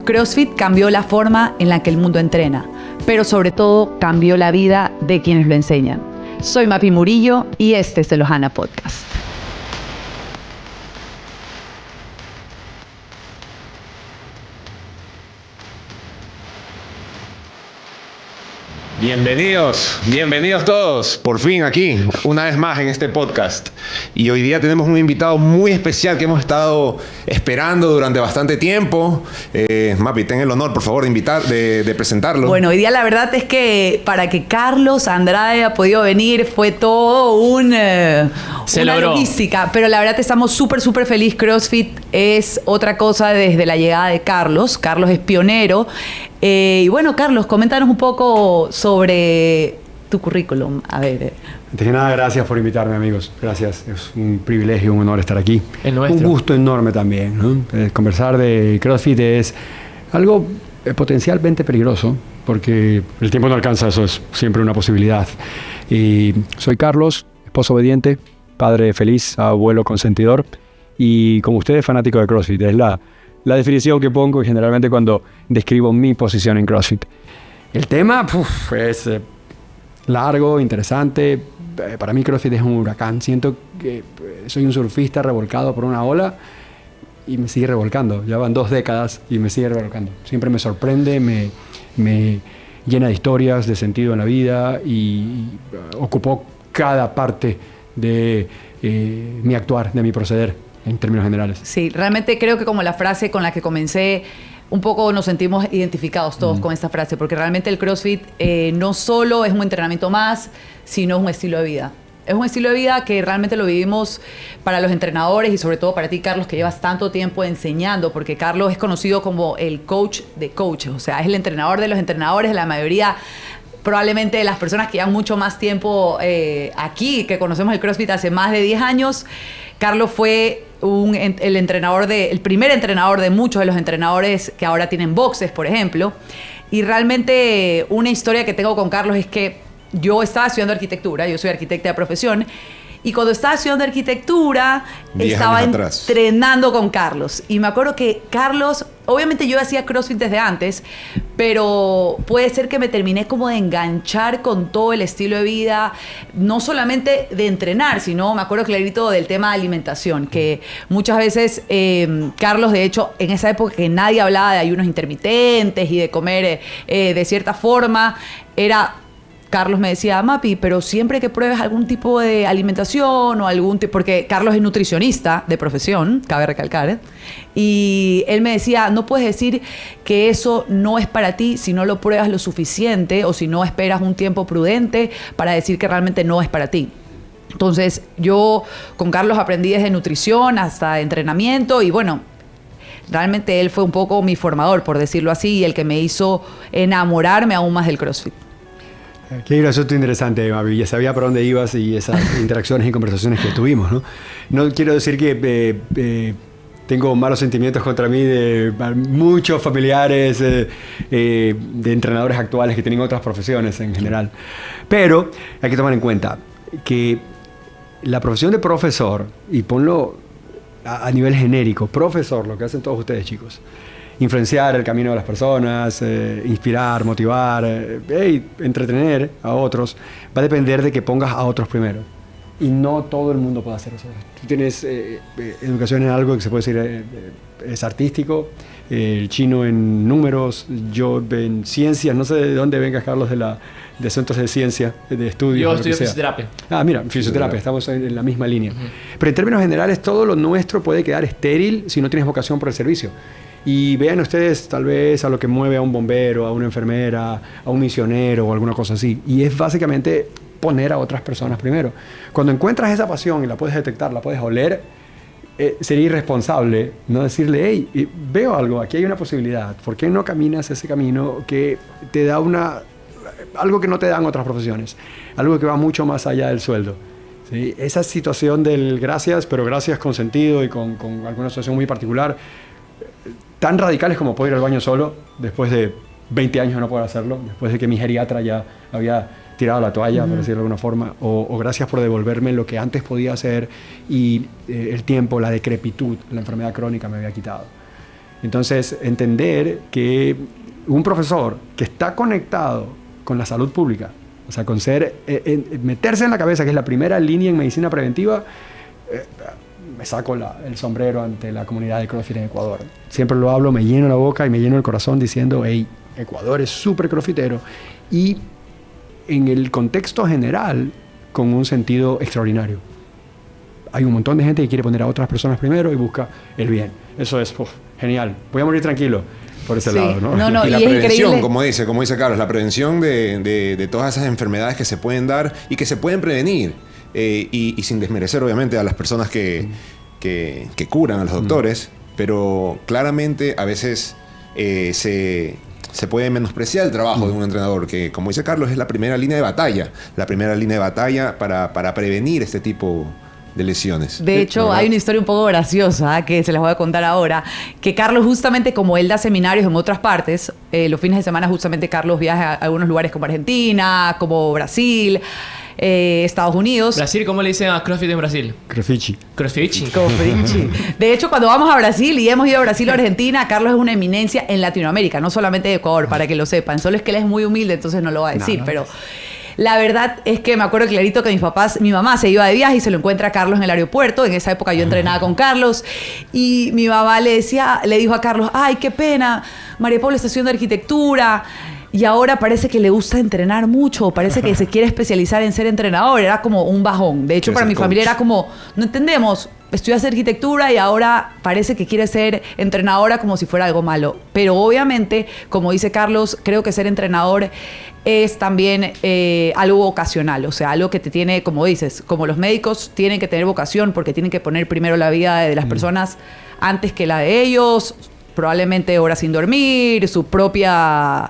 CrossFit cambió la forma en la que el mundo entrena, pero sobre todo cambió la vida de quienes lo enseñan. Soy Mapi Murillo y este es el Ohana Podcast. Bienvenidos todos, por fin aquí, una vez más en este podcast. Y hoy día tenemos un invitado muy especial que hemos estado esperando durante bastante tiempo. Mapi, ten el honor, por favor, de presentarlo. Bueno, hoy día la verdad es que para que Carlos Andrade haya podido venir fue todo una logística. Pero la verdad estamos súper feliz. CrossFit es otra cosa desde la llegada de Carlos. Carlos es pionero. Y bueno, Carlos, coméntanos un poco sobre tu currículum. A ver. Antes que nada, gracias por invitarme, amigos. Gracias. Es un privilegio, un honor estar aquí. El nuestro. Un gusto enorme también, ¿no? Conversar de CrossFit es algo potencialmente peligroso, porque el tiempo no alcanza, eso es siempre una posibilidad. Y soy Carlos, esposo obediente, padre feliz, abuelo consentidor, y como ustedes, fanático de CrossFit. Es la definición que pongo generalmente cuando describo mi posición en CrossFit. El tema es largo, interesante. Para mí CrossFit es un huracán. Siento que soy un surfista revolcado por una ola y me sigue revolcando. Ya van 2 décadas y me sigue revolcando. Siempre me sorprende, me llena de historias, de sentido en la vida y ocupó cada parte de mi actuar, de mi proceder. En términos generales. Sí, realmente creo que como la frase con la que comencé, un poco nos sentimos identificados todos con esta frase, porque realmente el CrossFit no solo es un entrenamiento más, sino es un estilo de vida. Es un estilo de vida que realmente lo vivimos para los entrenadores y sobre todo para ti, Carlos, que llevas tanto tiempo enseñando, porque Carlos es conocido como el coach de coaches, o sea, es el entrenador de los entrenadores, de la mayoría probablemente de las personas que llevan mucho más tiempo aquí, que conocemos el CrossFit hace más de 10 años. Carlos fue el primer entrenador de muchos de los entrenadores que ahora tienen boxes, por ejemplo. Y realmente una historia que tengo con Carlos es que yo estaba estudiando arquitectura, yo soy arquitecta de profesión, y cuando estaba estudiando arquitectura, estaba entrenando con Carlos. Y me acuerdo que Carlos, obviamente yo hacía CrossFit desde antes, pero puede ser que me terminé como de enganchar con todo el estilo de vida, no solamente de entrenar, sino me acuerdo clarito del tema de alimentación, que muchas veces Carlos, de hecho, en esa época que nadie hablaba de ayunos intermitentes y de comer de cierta forma, Carlos me decía, Mapi, pero siempre que pruebes algún tipo de alimentación o algún tipo, porque Carlos es nutricionista de profesión, cabe recalcar, y él me decía, no puedes decir que eso no es para ti si no lo pruebas lo suficiente o si no esperas un tiempo prudente para decir que realmente no es para ti. Entonces, yo con Carlos aprendí desde nutrición hasta entrenamiento y bueno, realmente él fue un poco mi formador, por decirlo así, y el que me hizo enamorarme aún más del CrossFit. Qué gracioso e interesante, Mavi. Ya sabía por dónde ibas y esas interacciones y conversaciones que tuvimos, ¿no? No quiero decir que tengo malos sentimientos contra mí de muchos familiares de entrenadores actuales que tienen otras profesiones en general. Pero hay que tomar en cuenta que la profesión de profesor, y ponlo a nivel genérico, profesor, lo que hacen todos ustedes, chicos, influenciar el camino de las personas, inspirar, motivar, entretener a otros, va a depender de que pongas a otros primero. Y no todo el mundo puede hacer eso. Tú tienes educación en algo que se puede decir es artístico, el chino en números, yo en ciencias, no sé de dónde vengas, Carlos, de centros de ciencia, de estudios. Yo estudio fisioterapia. Mira, fisioterapia, estamos en la misma línea. Pero en términos generales, todo lo nuestro puede quedar estéril si no tienes vocación por el servicio. Y vean ustedes tal vez a lo que mueve a un bombero, a una enfermera, a un misionero o alguna cosa así. Y es básicamente poner a otras personas primero. Cuando encuentras esa pasión y la puedes detectar, la puedes oler, sería irresponsable no decirle, hey, veo algo, aquí hay una posibilidad. ¿Por qué no caminas ese camino que te da algo que no te dan otras profesiones? Algo que va mucho más allá del sueldo. ¿Sí? Esa situación del gracias, pero gracias con sentido y con alguna situación muy particular, tan radicales como poder ir al baño solo después de 20 años de no poder hacerlo, después de que mi geriatra ya había tirado la toalla, por decirlo de alguna forma, o gracias por devolverme lo que antes podía hacer y el tiempo, la decrepitud, la enfermedad crónica me había quitado. Entonces, entender que un profesor que está conectado con la salud pública, o sea, con meterse en la cabeza, que es la primera línea en medicina preventiva, me saco el sombrero ante la comunidad de CrossFit en Ecuador. Siempre lo hablo, me lleno la boca y me lleno el corazón diciendo, hey, Ecuador es súper crossfitero y en el contexto general con un sentido extraordinario. Hay un montón de gente que quiere poner a otras personas primero y busca el bien. Eso es genial. Voy a morir tranquilo por ese lado, ¿no? No, y la es prevención, increíble. como dice Carlos, la prevención de todas esas enfermedades que se pueden dar y que se pueden prevenir. Y sin desmerecer, obviamente, a las personas que curan, a los doctores, pero claramente a veces se puede menospreciar el trabajo de un entrenador, que, como dice Carlos, es la primera línea de batalla. La primera línea de batalla para prevenir este tipo de lesiones. De hecho, hay una historia un poco graciosa que se las voy a contar ahora, que Carlos, justamente como él da seminarios en otras partes, los fines de semana justamente Carlos viaja a algunos lugares como Argentina, como Brasil, Estados Unidos. ¿Brasil? ¿Cómo le dicen a CrossFit en Brasil? Crossfit. CrossFit. De hecho, cuando vamos a Brasil y hemos ido a Brasil o Argentina, Carlos es una eminencia en Latinoamérica, no solamente de Ecuador, para que lo sepan. Solo es que él es muy humilde, entonces no lo va a decir, pero... La verdad es que me acuerdo clarito que mi mamá se iba de viaje y se lo encuentra a Carlos en el aeropuerto. En esa época yo entrenaba con Carlos y mi mamá le dijo a Carlos, ay, qué pena, María Paula está estudiando arquitectura y ahora parece que le gusta entrenar mucho, parece que se quiere especializar en ser entrenador. Era como un bajón. De hecho, para mi familia era como, no entendemos, estudias arquitectura y ahora parece que quiere ser entrenadora como si fuera algo malo. Pero obviamente, como dice Carlos, creo que ser entrenador es también algo vocacional, o sea, algo que te tiene, como dices, como los médicos tienen que tener vocación porque tienen que poner primero la vida de las personas antes que la de ellos, probablemente horas sin dormir, sus propias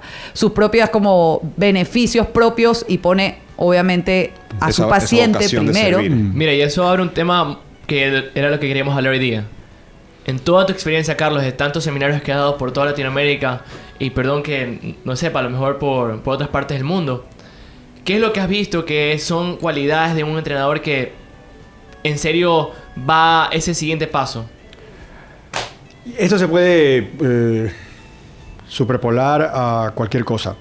como beneficios propios y pone obviamente a su paciente primero. Mira, y eso abre un tema que era lo que queríamos hablar hoy día. En toda tu experiencia, Carlos, de tantos seminarios que has dado por toda Latinoamérica, y perdón que no sepa, a lo mejor por otras partes del mundo, ¿qué es lo que has visto que son cualidades de un entrenador que en serio va a ese siguiente paso? Esto se puede superpolar a cualquier cosa.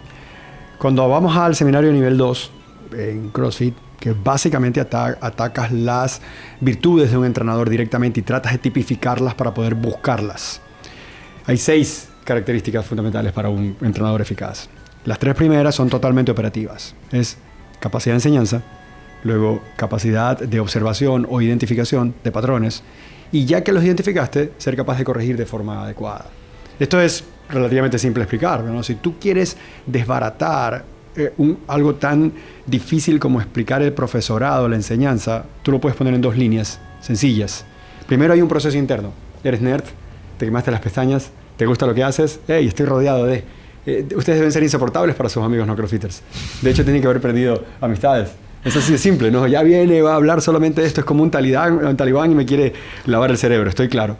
Cuando vamos al seminario nivel 2 en CrossFit, que básicamente atacas las virtudes de un entrenador directamente y tratas de tipificarlas para poder buscarlas. Hay 6 características fundamentales para un entrenador eficaz. Las 3 primeras son totalmente operativas. Es capacidad de enseñanza, luego capacidad de observación o identificación de patrones, y ya que los identificaste, ser capaz de corregir de forma adecuada. Esto es relativamente simple de explicar, ¿no? Si tú quieres desbaratar algo tan difícil como explicar el profesorado, la enseñanza, tú lo puedes poner en 2 líneas sencillas. Primero hay un proceso interno. Eres nerd, te quemaste las pestañas, te gusta lo que haces, hey, estoy rodeado de... ustedes deben ser insoportables para sus amigos no crossfitters. De hecho, tienen que haber perdido amistades. Es así de simple, ¿no? Ya viene, va a hablar solamente de esto, es como un talibán y me quiere lavar el cerebro, estoy claro.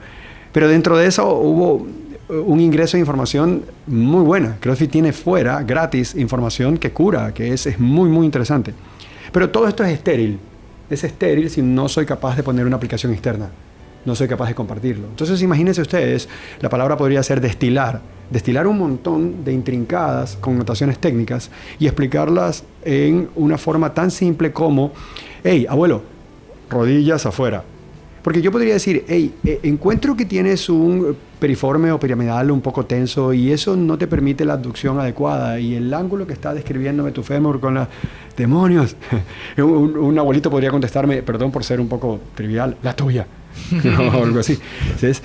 Pero dentro de eso hubo un ingreso de información muy buena. CrossFit tiene fuera, gratis, información que cura, que es muy, muy interesante. Pero todo esto es estéril. Es estéril si no soy capaz de poner una aplicación externa. No soy capaz de compartirlo. Entonces, imagínense ustedes, la palabra podría ser destilar. Destilar un montón de intrincadas connotaciones técnicas y explicarlas en una forma tan simple como, hey, abuelo, rodillas afuera. Porque yo podría decir, hey, encuentro que tienes un periforme o piramidal un poco tenso y eso no te permite la abducción adecuada y el ángulo que está describiéndome tu fémur con la... ¡Demonios! un abuelito podría contestarme, perdón por ser un poco trivial, la tuya. O algo así. Entonces,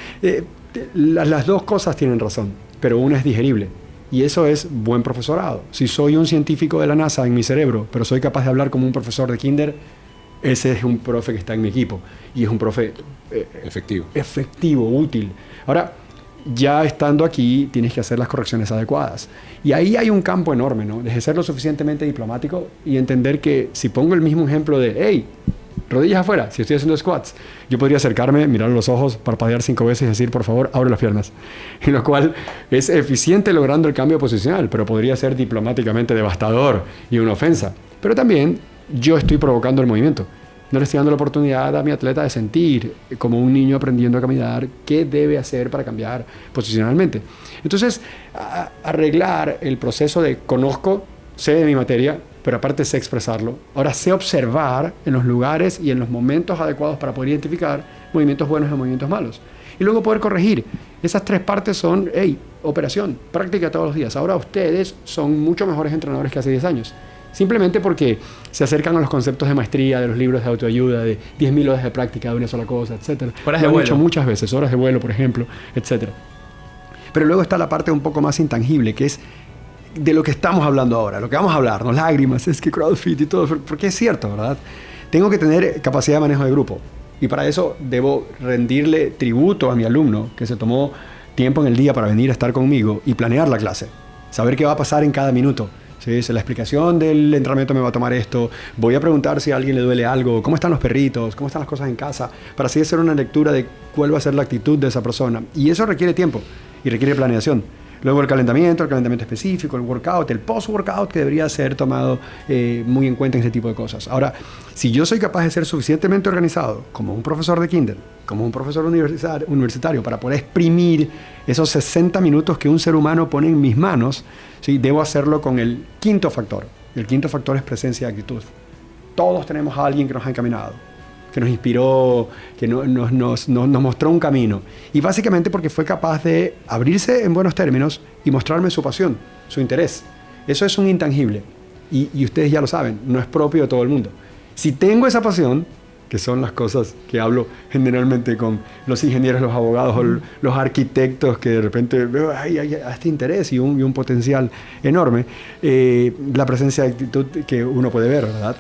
las 2 cosas tienen razón, pero una es digerible. Y eso es buen profesorado. Si soy un científico de la NASA en mi cerebro, pero soy capaz de hablar como un profesor de kinder, ese es un profe que está en mi equipo. Y es un profe efectivo, útil. Ahora, ya estando aquí, tienes que hacer las correcciones adecuadas. Y ahí hay un campo enorme, ¿no? Desde ser lo suficientemente diplomático y entender que si pongo el mismo ejemplo de, hey, rodillas afuera, si estoy haciendo squats, yo podría acercarme, mirar los ojos, parpadear 5 veces y decir, por favor, abre las piernas. En lo cual es eficiente logrando el cambio posicional, pero podría ser diplomáticamente devastador y una ofensa. Pero también yo estoy provocando el movimiento. No le estoy dando la oportunidad a mi atleta de sentir, como un niño aprendiendo a caminar, qué debe hacer para cambiar posicionalmente. Entonces, arreglar el proceso de conozco, sé de mi materia, pero aparte sé expresarlo. Ahora sé observar en los lugares y en los momentos adecuados para poder identificar movimientos buenos y movimientos malos. Y luego poder corregir. Esas tres partes son, operación, práctica todos los días. Ahora ustedes son mucho mejores entrenadores que hace 10 años. Simplemente porque se acercan a los conceptos de maestría, de los libros de autoayuda, de 10.000 horas de práctica de una sola cosa, etc. Horas Lo de han vuelo. hecho muchas veces, horas de vuelo, por ejemplo, etc. Pero luego está la parte un poco más intangible, que es de lo que estamos hablando ahora, lo que vamos a hablar, ¿no? Lágrimas, es que CrossFit y todo, porque es cierto, ¿verdad? Tengo que tener capacidad de manejo de grupo. Y para eso debo rendirle tributo a mi alumno, que se tomó tiempo en el día para venir a estar conmigo y planear la clase. Saber qué va a pasar en cada minuto. ¿Sí? Si la explicación del entrenamiento me va a tomar esto, voy a preguntar si a alguien le duele algo, cómo están los perritos, cómo están las cosas en casa, para así hacer una lectura de cuál va a ser la actitud de esa persona. Y eso requiere tiempo y requiere planeación. Luego el calentamiento específico, el workout, el post-workout que debería ser tomado muy en cuenta en ese tipo de cosas. Ahora, si yo soy capaz de ser suficientemente organizado como un profesor de kinder, como un profesor universitario para poder exprimir esos 60 minutos que un ser humano pone en mis manos, ¿sí? Debo hacerlo con el quinto factor. El quinto factor es presencia y actitud. Todos tenemos a alguien que nos ha encaminado, que nos inspiró, que nos mostró un camino. Y básicamente porque fue capaz de abrirse en buenos términos y mostrarme su pasión, su interés. Eso es un intangible. Y ustedes ya lo saben, no es propio de todo el mundo. Si tengo esa pasión, que son las cosas que hablo generalmente con los ingenieros, los abogados, o los arquitectos, que de repente veo hay este interés y un potencial enorme, la presencia de actitud que uno puede ver, ¿verdad?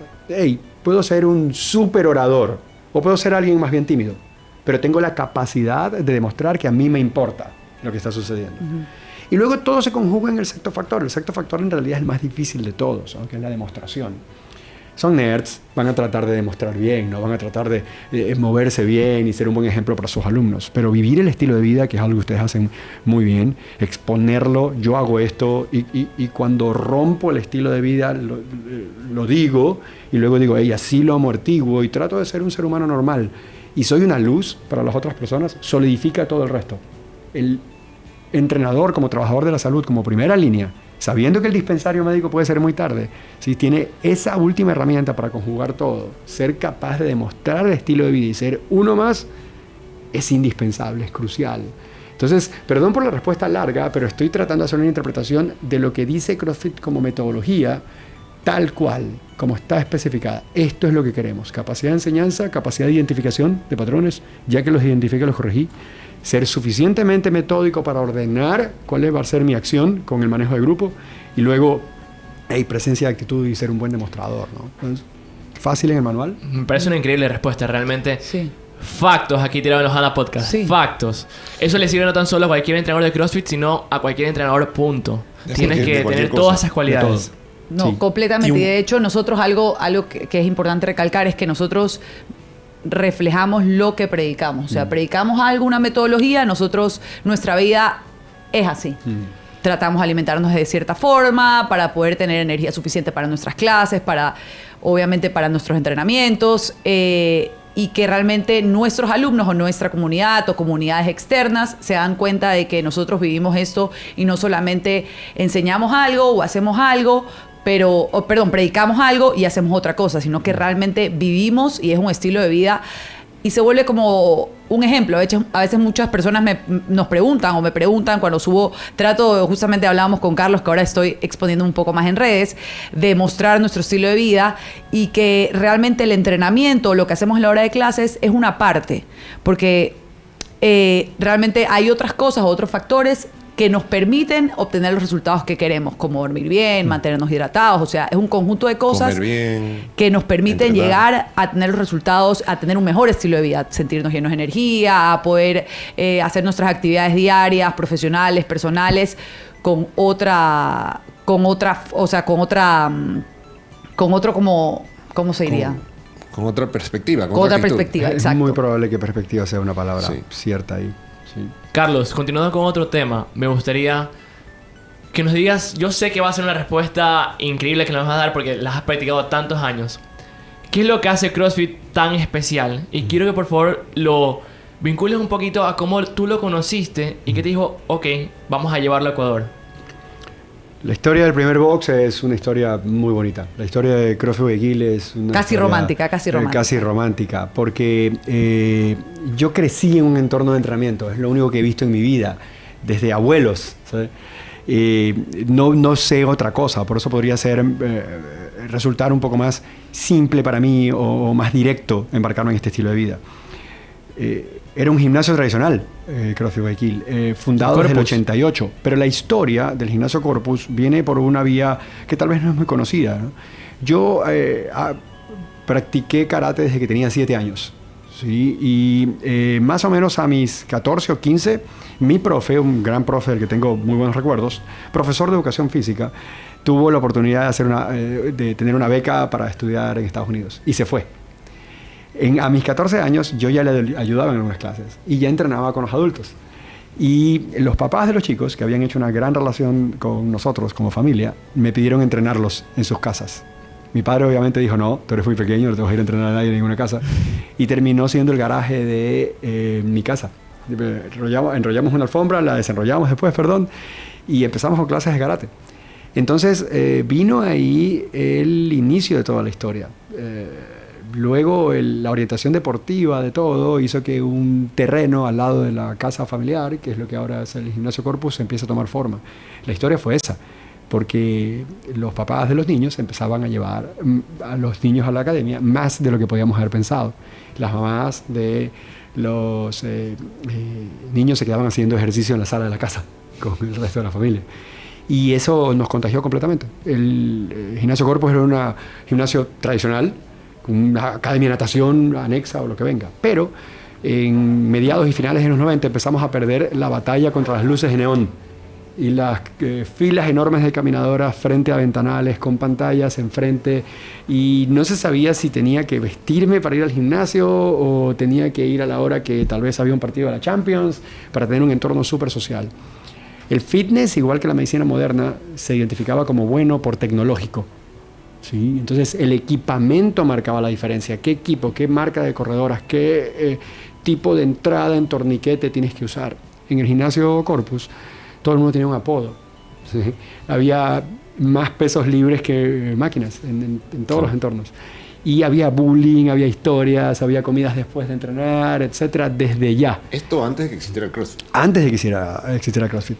Puedo ser un súper orador o puedo ser alguien más bien tímido, pero tengo la capacidad de demostrar que a mí me importa lo que está sucediendo. Y luego todo se conjuga en el sexto factor. El sexto factor en realidad es el más difícil de todos, ¿no? Que es la demostración. Son nerds, van a tratar de demostrar bien, ¿no? Van a tratar de moverse bien y ser un buen ejemplo para sus alumnos. Pero vivir el estilo de vida, que es algo que ustedes hacen muy bien, exponerlo, yo hago esto y cuando rompo el estilo de vida lo digo y luego digo, así lo amortiguo y trato de ser un ser humano normal. Y soy una luz para las otras personas, solidifica todo el resto. El entrenador como trabajador de la salud, como primera línea, sabiendo que el dispensario médico puede ser muy tarde, si tiene esa última herramienta para conjugar todo, ser capaz de demostrar el estilo de vida y ser uno más, es indispensable, es crucial. Entonces, perdón por la respuesta larga, pero estoy tratando de hacer una interpretación de lo que dice CrossFit como metodología, tal cual, como está especificada. Esto es lo que queremos. Capacidad de enseñanza, capacidad de identificación de patrones, ya que los identifique, los corregí. Ser suficientemente metódico para ordenar cuál va a ser mi acción con el manejo de grupo y luego presencia de actitud y ser un buen demostrador, ¿no? Entonces, ¿fácil en el manual? Me parece una increíble respuesta, realmente. Sí. Factos aquí tirados en los HANA Podcast. Sí. Factos. Eso le sirve no tan solo a cualquier entrenador de CrossFit, sino a cualquier entrenador, punto. Tienes que tener todas esas cualidades. No, Sí. completamente. Y de hecho, nosotros algo que es importante recalcar es que nosotros reflejamos lo que predicamos. O sea, predicamos algo, una metodología, nuestra vida es así. Tratamos de alimentarnos de cierta forma para poder tener energía suficiente para nuestras clases, obviamente para nuestros entrenamientos, y que realmente nuestros alumnos o nuestra comunidad o comunidades externas se dan cuenta de que nosotros vivimos esto y no solamente enseñamos algo o hacemos algo, predicamos algo y hacemos otra cosa, sino que realmente vivimos y es un estilo de vida y se vuelve como un ejemplo. A veces muchas personas nos preguntan o me preguntan cuando justamente hablábamos con Carlos, que ahora estoy exponiendo un poco más en redes, de mostrar nuestro estilo de vida y que realmente el entrenamiento, lo que hacemos en la hora de clases es una parte, porque realmente hay otras cosas, otros factores que nos permiten obtener los resultados que queremos, como dormir bien, mantenernos hidratados. O sea, es un conjunto de cosas que nos permiten llegar a tener los resultados, a tener un mejor estilo de vida, sentirnos llenos de energía, a poder hacer nuestras actividades diarias, profesionales, personales, con otra, ¿cómo se diría? Con otra perspectiva. Con otra perspectiva, exacto. Es muy probable que perspectiva sea una palabra Sí. cierta ahí. Sí. Carlos, continuando con otro tema, me gustaría que nos digas, yo sé que va a ser una respuesta increíble que nos vas a dar porque las has practicado tantos años. ¿qué es lo que hace CrossFit tan especial? Y quiero que por favor lo vincules un poquito a cómo tú lo conociste y que te dijo, ok, vamos a llevarlo a Ecuador. La historia del primer box es una historia muy bonita. La historia de CrossFit Guayaquil es una Casi historia, romántica, casi romántica. Casi romántica, porque yo crecí en un entorno de entrenamiento. Es lo único que he visto en mi vida, desde abuelos, ¿sabes? No sé otra cosa, por eso podría resultar un poco más simple para mí o más directo embarcarme en este estilo de vida. Era un gimnasio tradicional, CrossFit Guayaquil, fundado desde el 88, pero la historia del gimnasio Corpus viene por una vía que tal vez no es muy conocida, ¿no? Yo practiqué karate desde que tenía 7 años, ¿sí? Y más o menos a mis 14 o 15, mi profe, un gran profe del que tengo muy buenos recuerdos, profesor de educación física, tuvo la oportunidad de tener una beca para estudiar en Estados Unidos y se fue. A mis 14 años yo ya le ayudaba en algunas clases y ya entrenaba con los adultos. Y los papás de los chicos, que habían hecho una gran relación con nosotros como familia, me pidieron entrenarlos en sus casas. Mi padre obviamente dijo, no, tú eres muy pequeño, no te vas a ir a entrenar a nadie en ninguna casa. Y terminó siendo el garaje de mi casa. Enrollamos una alfombra, la desenrollamos después, y empezamos con clases de karate. Entonces vino ahí el inicio de toda la historia. Luego la orientación deportiva de todo hizo que un terreno al lado de la casa familiar, que es lo que ahora es el gimnasio Corpus, empiece a tomar forma. La historia fue esa, porque los papás de los niños empezaban a llevar a los niños a la academia más de lo que podíamos haber pensado. Las mamás de los niños se quedaban haciendo ejercicio en la sala de la casa con el resto de la familia. Y eso nos contagió completamente. El gimnasio Corpus era un gimnasio tradicional, una academia de natación anexa o lo que venga. Pero en mediados y finales de los 90 empezamos a perder la batalla contra las luces de neón y las filas enormes de caminadoras frente a ventanales con pantallas enfrente, y no se sabía si tenía que vestirme para ir al gimnasio o tenía que ir a la hora que tal vez había un partido de la Champions para tener un entorno súper social. El fitness, igual que la medicina moderna, se identificaba como bueno por tecnológico. ¿Sí? Entonces el equipamiento marcaba la diferencia. ¿Qué equipo, qué marca de corredoras, qué tipo de entrada en torniquete tienes que usar? En el gimnasio Corpus todo el mundo tenía un apodo, ¿sí? Había más pesos libres que máquinas en todos los entornos. Y había bullying, había historias, había comidas después de entrenar, etcétera, desde ya. Esto antes de que existiera el CrossFit. Antes de que existiera CrossFit.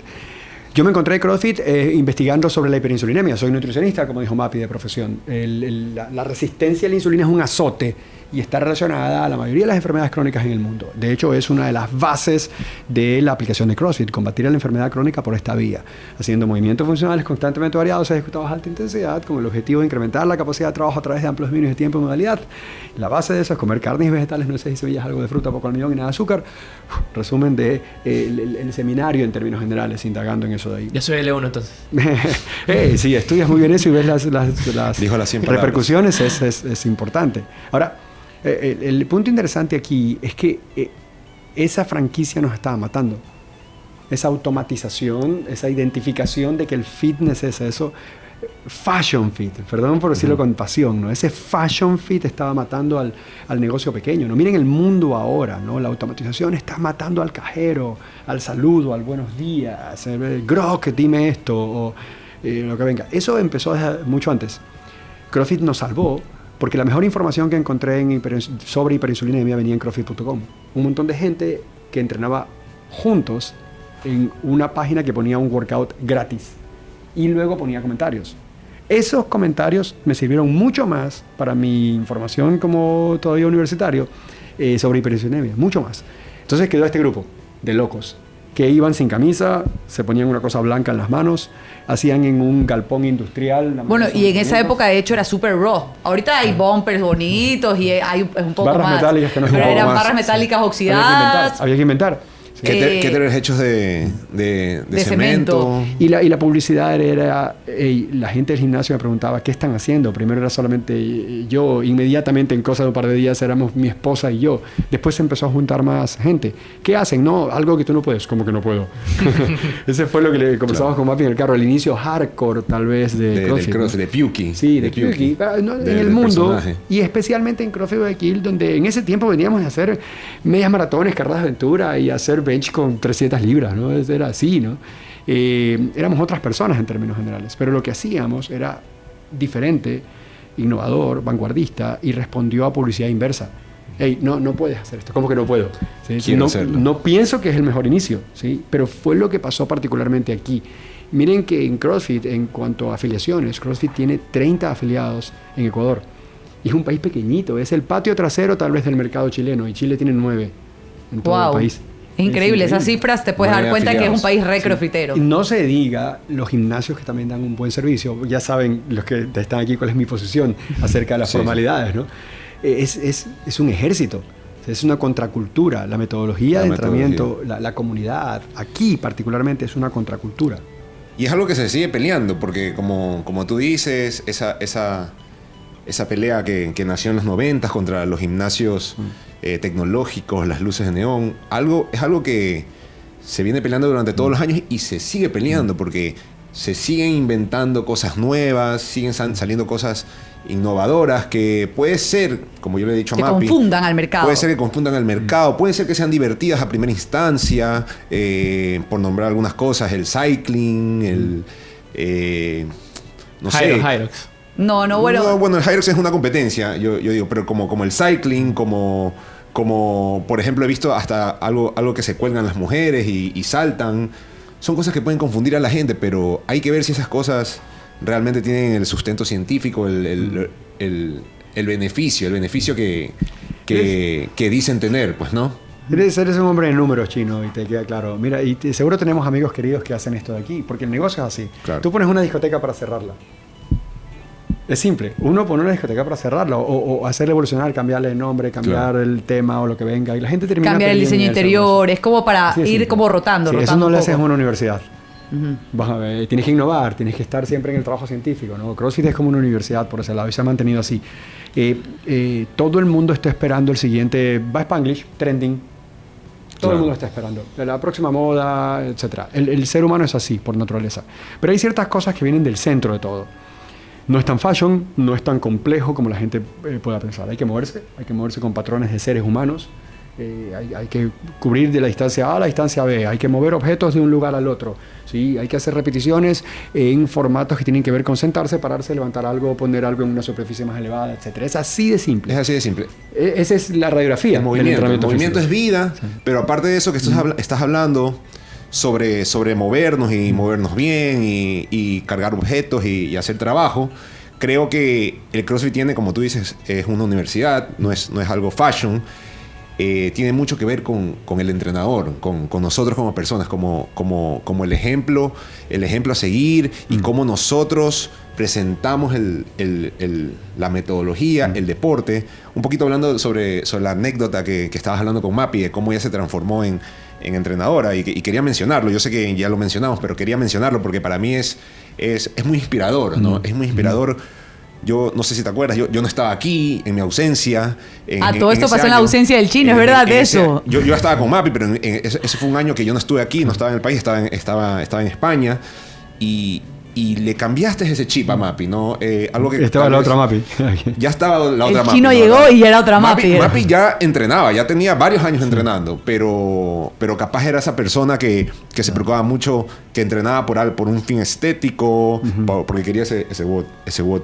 Yo me encontré CrossFit investigando sobre la hiperinsulinemia. Soy nutricionista, como dijo Mapi, de profesión. La resistencia a la insulina es un azote y está relacionada a la mayoría de las enfermedades crónicas en el mundo. De hecho, es una de las bases de la aplicación de CrossFit, combatir la enfermedad crónica por esta vía, haciendo movimientos funcionales constantemente variados y ejecutados a alta intensidad, con el objetivo de incrementar la capacidad de trabajo a través de amplios dominios de tiempo y modalidad. La base de eso es comer carnes y vegetales, nueces y semillas, algo de fruta, poco almidón y nada de azúcar. Resumen de el seminario en términos generales, indagando en eso de ahí. Ya soy L1 entonces. Sí, estudias muy bien eso y ves las Dijo las 100 repercusiones, es importante. Ahora, el punto interesante aquí es que esa franquicia nos estaba matando. Esa automatización, esa identificación de que el fitness es eso. Fashion fit, perdón por decirlo con pasión, ¿no? Ese fashion fit estaba matando al negocio pequeño, ¿no? Miren el mundo ahora, ¿no? La automatización está matando al cajero, al saludo, al buenos días, Grok, dime esto, o lo que venga. Eso empezó desde mucho antes. CrossFit nos salvó porque la mejor información que encontré sobre hiperinsulinemia venía en CrossFit.com. Un montón de gente que entrenaba juntos en una página que ponía un workout gratis y luego ponía comentarios. Esos comentarios me sirvieron mucho más para mi información como todavía universitario sobre hiperinsulinemia, mucho más. Entonces quedó este grupo de locos que iban sin camisa, se ponían una cosa blanca en las manos, hacían en un galpón industrial. Bueno, y en esa época de hecho era súper raw. Ahorita hay bumpers bonitos y hay un poco barras más. Metálicas que no pero eran barras metálicas oxidadas. Había que inventar. Kettlebells hechos de cemento. Y la publicidad era... la gente del gimnasio me preguntaba, ¿qué están haciendo? Primero era solamente yo. Inmediatamente, en cosa de un par de días, éramos mi esposa y yo. Después se empezó a juntar más gente. ¿Qué hacen? No, algo que tú no puedes. ¿Cómo que no puedo? Ese fue lo que le conversamos con Mapi en el carro. Al inicio, hardcore, tal vez, de CrossFit. De Puki. Sí, de Puki. En el mundo. Personaje. Y especialmente en CrossFit Guayaquil, donde en ese tiempo veníamos a hacer medias maratones, carreras de aventura y hacer bench con 300 libras, ¿no? Era así, ¿no? Éramos otras personas en términos generales, pero lo que hacíamos era diferente, innovador, vanguardista y respondió a publicidad inversa. Hey, no puedes hacer esto. ¿Cómo que no puedo? ¿Sí? No pienso que es el mejor inicio, ¿sí? Pero fue lo que pasó particularmente aquí. Miren que en CrossFit, en cuanto a afiliaciones, CrossFit tiene 30 afiliados en Ecuador. Y es un país pequeñito, es el patio trasero tal vez del mercado chileno, y Chile tiene 9 en todo el país. Es increíble, esas cifras te puedes dar cuenta afiliados. Que es un país re crofitero. Y no se diga los gimnasios que también dan un buen servicio. Ya saben los que están aquí cuál es mi posición acerca de las formalidades, ¿no? Es un ejército, es una contracultura. La metodología de entrenamiento, la comunidad, aquí particularmente es una contracultura. Y es algo que se sigue peleando, porque como tú dices, esa pelea que nació en los 90 contra los gimnasios tecnológicos, las luces de neón, es algo que se viene peleando durante todos los años y se sigue peleando porque se siguen inventando cosas nuevas, siguen saliendo cosas innovadoras que puede ser, como yo le he dicho a Mapi, que confundan al mercado. Puede ser que confundan al mercado, puede ser que sean divertidas a primera instancia, por nombrar algunas cosas, el cycling, no sé. Hyrox. No, bueno, el Hyrox es una competencia, yo digo, pero como el cycling, como por ejemplo he visto hasta algo que se cuelgan las mujeres y saltan. Son cosas que pueden confundir a la gente, pero hay que ver si esas cosas realmente tienen el sustento científico, el beneficio que dicen tener, pues, ¿no? Eres un hombre de números, Chino, y te queda claro. Mira, y seguro tenemos amigos queridos que hacen esto de aquí, porque el negocio es así. Claro. Tú pones una discoteca para cerrarla. Es simple. Uno pone una discoteca para cerrarla o hacerla evolucionar, cambiarle el nombre, cambiar el tema o lo que venga. Y la gente termina cambiar el diseño interior. Es como para ir como rotando. Sí, rotando eso no lo haces en una universidad. Vas a ver, tienes que innovar, tienes que estar siempre en el trabajo científico, ¿no? CrossFit es como una universidad por ese lado y se ha mantenido así. Todo el mundo está esperando el siguiente Spanglish, trending. Todo el mundo está esperando. La próxima moda, etc. El ser humano es así, por naturaleza. Pero hay ciertas cosas que vienen del centro de todo. No es tan fashion, no es tan complejo como la gente pueda pensar. Hay que moverse con patrones de seres humanos. Hay que cubrir de la distancia A a la distancia B. Hay que mover objetos de un lugar al otro. ¿Sí? Hay que hacer repeticiones en formatos que tienen que ver con sentarse, pararse, levantar algo, poner algo en una superficie más elevada, etc. Es así de simple. Es así de simple. Esa es la radiografía. El movimiento es vida, sí. Pero aparte de eso que estás hablando sobre movernos y movernos bien y cargar objetos y hacer trabajo, creo que el CrossFit tiene, como tú dices, es una universidad, no es algo fashion. Tiene mucho que ver con el entrenador, con nosotros como personas, como el ejemplo a seguir y cómo nosotros presentamos la metodología, el deporte. Un poquito hablando sobre la anécdota que estabas hablando con Mapi, de cómo ella se transformó en entrenadora y quería mencionarlo. Yo sé que ya lo mencionamos, pero quería mencionarlo porque para mí es muy inspirador, ¿no? Es muy inspirador. Yo no sé si te acuerdas, yo no estaba aquí en mi ausencia. Todo esto pasó en la ausencia del Chino, es verdad, de eso. Yo estaba con Mapi, pero ese fue un año que yo no estuve aquí, no estaba en el país, estaba en España. Y le cambiaste ese chip a Mapi, ¿no? Algo que estaba la otra Mapi. Ya estaba la otra Mapi. El Chino llegó y ya era otra Mapi. Mapi ya entrenaba, ya tenía varios años entrenando, pero capaz era esa persona que se preocupaba mucho, que entrenaba por un fin estético, porque quería ese WOD.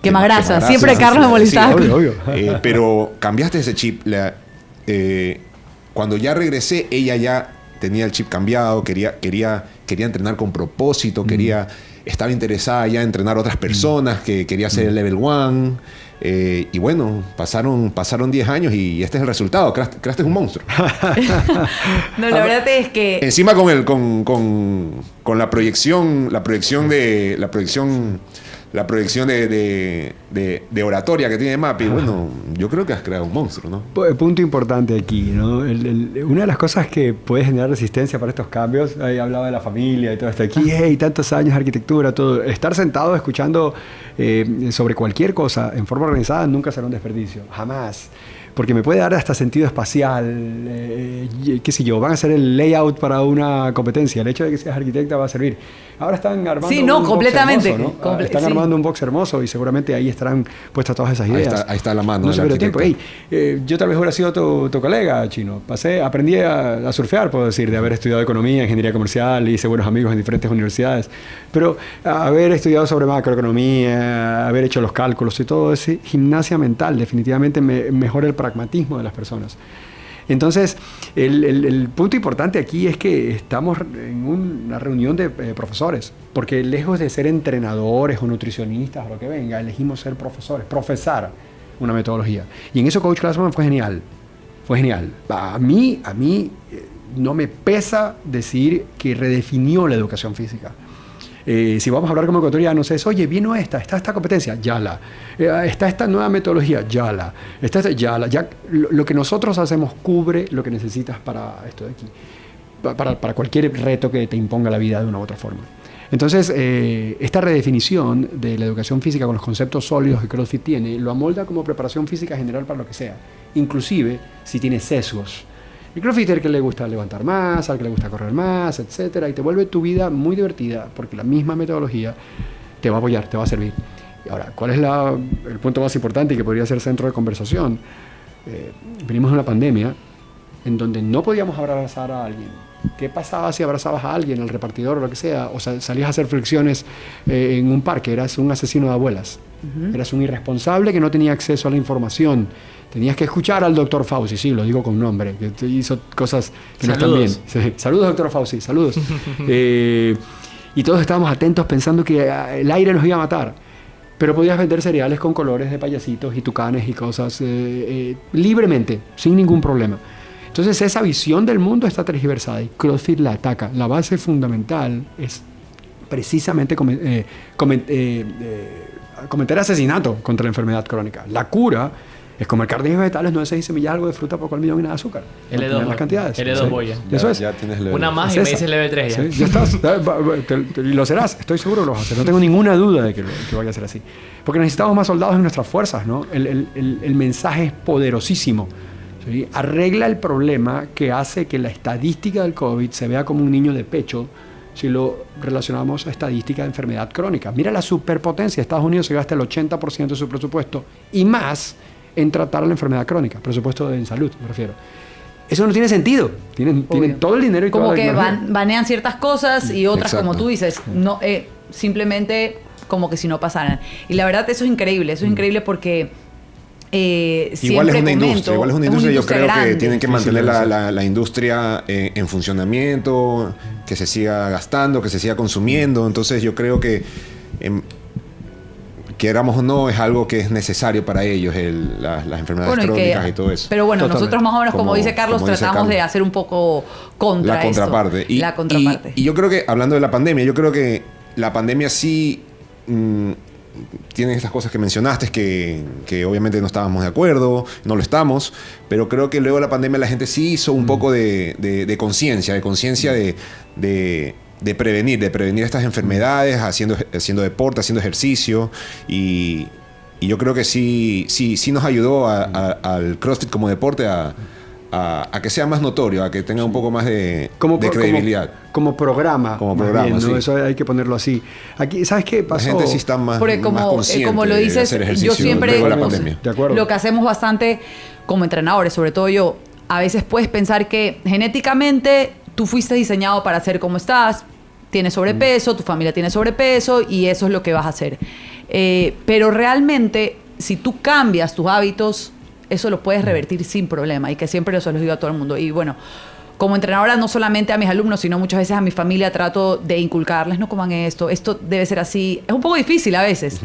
Qué más grasa. Siempre Carlos me molestaba. Sí, obvio. Pero cambiaste ese chip. Cuando ya regresé, ella ya tenía el chip cambiado, quería entrenar con propósito, estaba interesada ya en entrenar a otras personas, que quería hacer el level 1. Y bueno, pasaron 10 años y este es el resultado. Creaste un monstruo. No, la verdad es que... Encima con la proyección la proyección de oratoria que tiene Mapi, bueno, yo creo que has creado un monstruo, ¿no? Punto importante aquí, ¿no? Una de las cosas que puede generar resistencia para estos cambios, ahí hablaba de la familia y todo esto aquí, hey, tantos años de arquitectura, todo. Estar sentado escuchando sobre cualquier cosa en forma organizada nunca será un desperdicio, jamás. Porque me puede dar hasta sentido espacial, qué sé yo, van a hacer el layout para una competencia, el hecho de que seas arquitecta va a servir. Ahora están armando un completamente. box hermoso, ¿no? Están armando un box hermoso y seguramente ahí estarán puestas todas esas ideas. Ahí está la mano no del arquitecto. tiempo. Hey, yo tal vez hubiera sido tu colega, Chino. Aprendí a surfear, puedo decir, de haber estudiado economía, ingeniería comercial, hice buenos amigos en diferentes universidades. Pero haber estudiado sobre macroeconomía, haber hecho los cálculos y todo eso, gimnasia mental, definitivamente mejora el pragmatismo de las personas. Entonces, el punto importante aquí es que estamos en una reunión de profesores, porque lejos de ser entrenadores o nutricionistas o lo que venga, elegimos ser profesores, profesar una metodología. Y en eso Coach Classroom fue genial. Fue genial. A mí no me pesa decir que redefinió la educación física. Si vamos a hablar como ecuatorianos es, oye, vino está esta competencia, yala. Está esta nueva metodología, yala. Yala. Ya, lo que nosotros hacemos cubre lo que necesitas para esto de aquí. Para cualquier reto que te imponga la vida de una u otra forma. Entonces, esta redefinición de la educación física con los conceptos sólidos que CrossFit tiene, lo amolda como preparación física general para lo que sea. Inclusive si tiene sesgos. El crossfitter que le gusta levantar más, al que le gusta correr más, etcétera, y te vuelve tu vida muy divertida porque la misma metodología te va a apoyar, te va a servir. Y ahora, ¿cuál es el punto más importante y que podría ser centro de conversación? Venimos de una pandemia en donde no podíamos abrazar a alguien. ¿Qué pasaba si abrazabas a alguien, al repartidor o lo que sea? O sea, salías a hacer flexiones en un parque, eras un asesino de abuelas. Eras un irresponsable que no tenía acceso a la información. Tenías que escuchar al doctor Fauci, sí, lo digo con nombre, que hizo cosas que no están bien. Sí. Saludos, doctor Fauci, saludos. Y todos estábamos atentos pensando que el aire nos iba a matar. Pero podías vender cereales con colores de payasitos y tucanes y cosas libremente, sin ningún problema. Entonces esa visión del mundo está tergiversada y CrossFit la ataca. La base fundamental es precisamente cometer asesinato contra la enfermedad crónica. La cura es comer carnes y vegetales, no es 6 semillas, algo de fruta por cual millón y nada de azúcar. L2, las cantidades. L2 boya. Eso es. Ya tienes una más y me dices level 3 ya. Sí, ya estás. Y lo serás, estoy seguro que lo vas a hacer. No tengo ninguna duda de que vaya a ser así. Porque necesitamos más soldados en nuestras fuerzas, ¿no? El mensaje es poderosísimo. ¿Sí? Arregla el problema que hace que la estadística del COVID se vea como un niño de pecho si lo relacionamos a estadística de enfermedad crónica. Mira la superpotencia. Estados Unidos se gasta el 80% de su presupuesto y más en tratar la enfermedad crónica. Presupuesto en salud, me refiero. Eso no tiene sentido. Tienen todo el dinero y como toda la que tecnología. banean ciertas cosas y otras, Exacto. como tú dices, no, simplemente como que si no pasaran. Y la verdad eso es increíble. Eso es increíble porque igual es una industria, yo creo grande. que tienen que mantener la industria en funcionamiento, que se siga gastando, que se siga consumiendo. Entonces yo creo que queramos o no, es algo que es necesario para ellos, las enfermedades crónicas y todo eso. Pero bueno, Totalmente. nosotros más o menos, como dice Carlos, tratamos de hacer un poco contra la contraparte. esto. La contraparte. Y yo creo que, hablando de la pandemia, yo creo que la pandemia sí tiene estas cosas que mencionaste, que obviamente no estábamos de acuerdo, no lo estamos, pero creo que luego de la pandemia la gente sí hizo un poco de conciencia, de prevenir estas enfermedades, haciendo deporte, haciendo ejercicio, y yo creo que sí nos ayudó al CrossFit como deporte a que sea más notorio, a que tenga un poco más de credibilidad. Como programa. Bien, ¿no? sí. Eso hay que ponerlo así. Aquí, ¿sabes qué pasó? La gente sí está más consciente como lo dices, de hacer ejercicio yo siempre, luego de la pandemia. De acuerdo. lo que hacemos bastante como entrenadores, sobre todo yo, a veces puedes pensar que genéticamente tú fuiste diseñado para ser como estás, tienes sobrepeso, tu familia tiene sobrepeso y eso es lo que vas a hacer. Pero realmente, si tú cambias tus hábitos, eso lo puedes revertir sin problema y que siempre eso les digo a todo el mundo. Y bueno, como entrenadora no solamente a mis alumnos, sino muchas veces a mi familia trato de inculcarles, no coman esto debe ser así. Es un poco difícil a veces,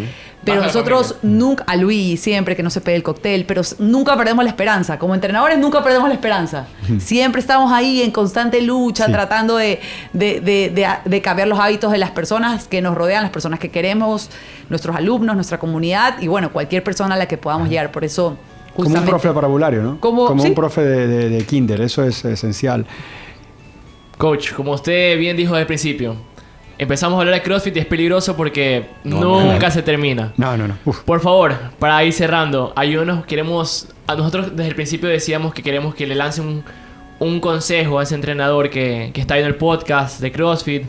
Pero Baja la nosotros familia. nunca, a Luis siempre que no se pegue el cóctel, pero nunca perdemos la esperanza. Como entrenadores nunca perdemos la esperanza. Siempre estamos ahí en constante lucha, Sí. tratando de cambiar los hábitos de las personas que nos rodean, las personas que queremos, nuestros alumnos, nuestra comunidad y bueno, cualquier persona a la que podamos llegar. Por eso, Como un justamente, profe de parvulario, ¿no? Como- Como sí. un profe de kinder, eso es esencial. Coach, como usted bien dijo desde el principio, empezamos a hablar de CrossFit y es peligroso porque nunca se termina. No. Uf. Por favor, para ir cerrando, ayúdanos, a nosotros desde el principio decíamos que queremos que le lance un consejo a ese entrenador que está viendo el podcast de CrossFit,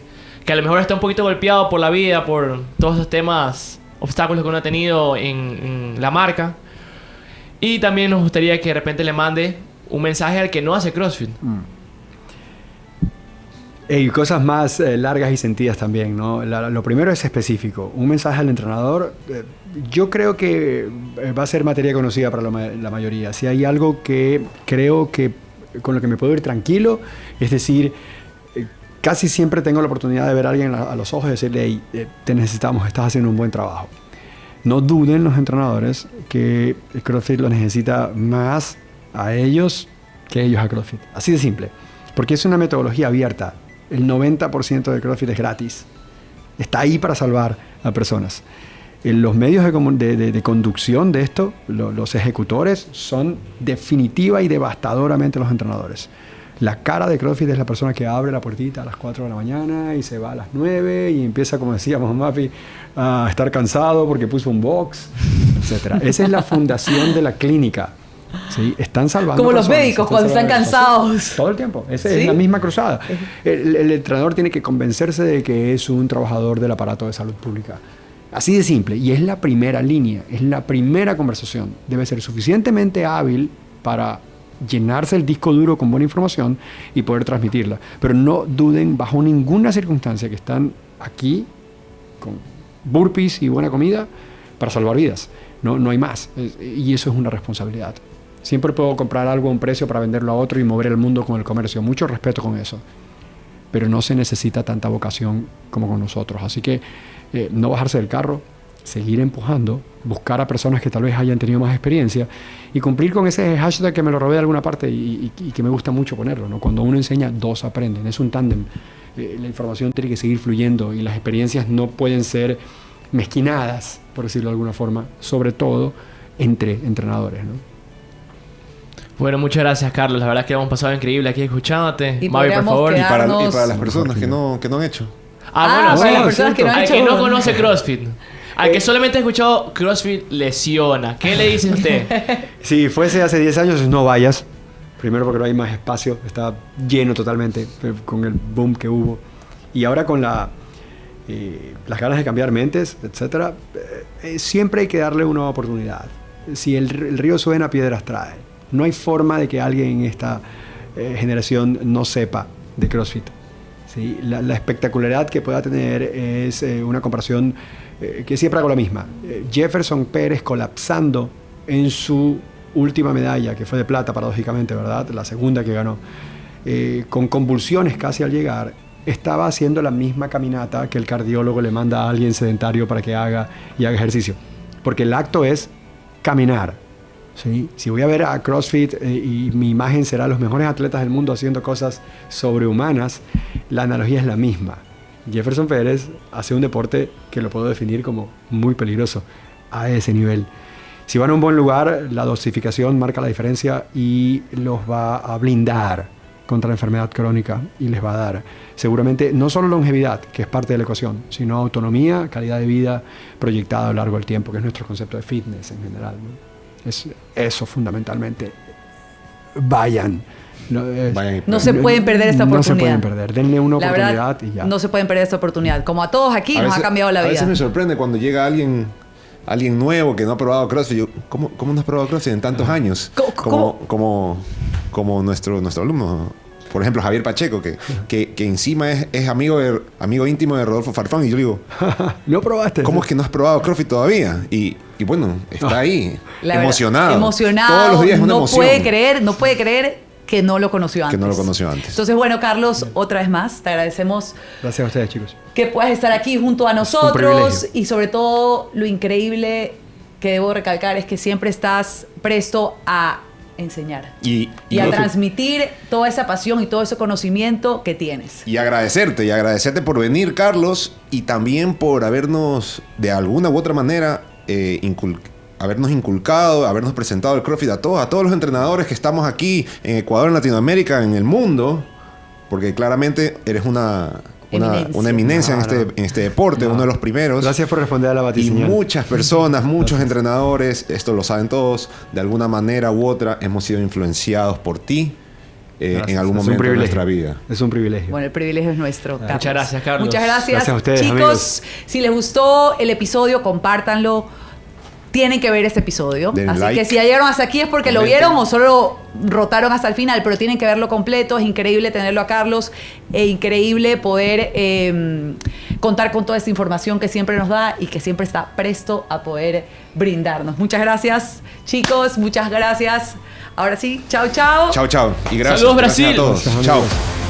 que a lo mejor está un poquito golpeado por la vida, por todos esos temas, obstáculos que uno ha tenido en la marca. Y también nos gustaría que de repente le mande un mensaje al que no hace CrossFit. Y cosas más largas y sentidas también, ¿no? Lo primero es específico. Un mensaje al entrenador, yo creo que va a ser materia conocida para la mayoría. Si hay algo que creo que con lo que me puedo ir tranquilo, es decir, casi siempre tengo la oportunidad de ver a alguien a los ojos y decirle, hey, te necesitamos, estás haciendo un buen trabajo. No duden los entrenadores que el CrossFit lo necesita más a ellos que ellos a CrossFit. Así de simple. Porque es una metodología abierta. El 90% de CrossFit es gratis. Está ahí para salvar a personas. Los medios de conducción de esto, los ejecutores, son definitiva y devastadoramente los entrenadores. La cara de CrossFit es la persona que abre la puertita a las 4 de la mañana y se va a las 9 y empieza, como decíamos, Mafi, a estar cansado porque puso un box, etc. Esa es la fundación de la clínica. ¿Sí? Están salvando Como los personas, médicos cuando están salvando cansados. personas. Todo el tiempo. Esa ¿Sí? es la misma cruzada. El entrenador tiene que convencerse de que es un trabajador del aparato de salud pública. Así de simple. Y es la primera línea, es la primera conversación. Debe ser suficientemente hábil para llenarse el disco duro con buena información y poder transmitirla. Pero no duden bajo ninguna circunstancia que están aquí con burpees y buena comida para salvar vidas. No hay más. Y eso es una responsabilidad. Siempre puedo comprar algo a un precio para venderlo a otro y mover el mundo con el comercio. Mucho respeto con eso. Pero no se necesita tanta vocación como con nosotros. Así que no bajarse del carro, seguir empujando, buscar a personas que tal vez hayan tenido más experiencia y cumplir con ese hashtag que me lo robé de alguna parte y que me gusta mucho ponerlo, ¿no? Cuando uno enseña, dos aprenden. Es un tándem. La información tiene que seguir fluyendo y las experiencias no pueden ser mezquinadas, por decirlo de alguna forma, sobre todo entre entrenadores, ¿no? Bueno, muchas gracias, Carlos. La verdad es que hemos pasado increíble aquí escuchándote. Y Mavi, por podríamos favor. quedar- Y para las personas que no han hecho. para sí. las personas que no han Al hecho... que no conoce CrossFit. Al que solamente ha escuchado CrossFit lesiona. ¿Qué le dice usted? Si fuese hace 10 años, no vayas. Primero porque no hay más espacio, está lleno totalmente con el boom que hubo. Y ahora con las ganas de cambiar mentes, etc., siempre hay que darle una oportunidad. Si el río suena, piedras trae. No hay forma de que alguien en esta generación no sepa de CrossFit. ¿Sí? La espectacularidad que pueda tener es una comparación que siempre hago la misma. Jefferson Pérez colapsando en su última medalla, que fue de plata paradójicamente, ¿verdad? La segunda que ganó, con convulsiones casi al llegar, estaba haciendo la misma caminata que el cardiólogo le manda a alguien sedentario para que haga ejercicio. Porque el acto es caminar. ¿Sí? Si voy a ver a CrossFit y mi imagen será los mejores atletas del mundo haciendo cosas sobrehumanas, la analogía es la misma. Jefferson Pérez hace un deporte que lo puedo definir como muy peligroso a ese nivel. Si van a un buen lugar, la dosificación marca la diferencia y los va a blindar contra la enfermedad crónica y les va a dar seguramente no solo longevidad, que es parte de la ecuación, sino autonomía, calidad de vida proyectada a lo largo del tiempo, que es nuestro concepto de fitness en general, ¿no? Es eso fundamentalmente. Vayan. No se pueden perder esta oportunidad. No se pueden perder. Denle una La oportunidad verdad, y ya. no se pueden perder esta oportunidad. Como a todos aquí nos ha cambiado la A veces vida. me sorprende cuando llega alguien nuevo que no ha probado CrossFit. Yo, ¿cómo no has probado CrossFit en tantos años? Como nuestro alumno. Por ejemplo, Javier Pacheco, que encima es amigo íntimo de Rodolfo Farfán. Y yo digo, ¿No probaste? ¿cómo es que no has probado CrossFit todavía? Y bueno, está ahí, La verdad, emocionado. emocionado. Todos los días es una emoción. No puede creer que no lo conoció antes. Que no lo conoció antes. Entonces, bueno, Carlos, otra vez más, te agradecemos Gracias a ustedes, chicos. que puedas estar aquí junto a nosotros y sobre todo lo increíble que debo recalcar es que siempre estás presto a enseñar y a transmitir toda esa pasión y todo ese conocimiento que tienes. Y agradecerte por venir, Carlos, y también por habernos, de alguna u otra manera, habernos inculcado, habernos presentado el CrossFit a todos los entrenadores que estamos aquí en Ecuador, en Latinoamérica, en el mundo, porque claramente eres una eminencia en este deporte, uno de los primeros. Gracias por responder a la Y vatiseñal. muchas personas, muchos entrenadores, esto lo saben todos, de alguna manera u otra hemos sido influenciados por ti en algún momento de nuestra vida. Es un privilegio. Bueno, el privilegio es nuestro, Carlos. Muchas gracias, Carlos. Muchas gracias. Gracias a ustedes, chicos. amigos. Si les gustó el episodio, compártanlo. Tienen que ver este episodio. Den Así like, que si llegaron hasta aquí es porque lo comenten. vieron o solo rotaron hasta el final, pero tienen que verlo completo. Es increíble tenerlo a Carlos. Es increíble poder contar con toda esta información que siempre nos da y que siempre está presto a poder brindarnos. Muchas gracias, chicos. Muchas gracias. Ahora sí, chao, chao. Chao, chao. Y gracias. Saludos, Gracias Brasil. a todos. Gracias, Chao. amigos.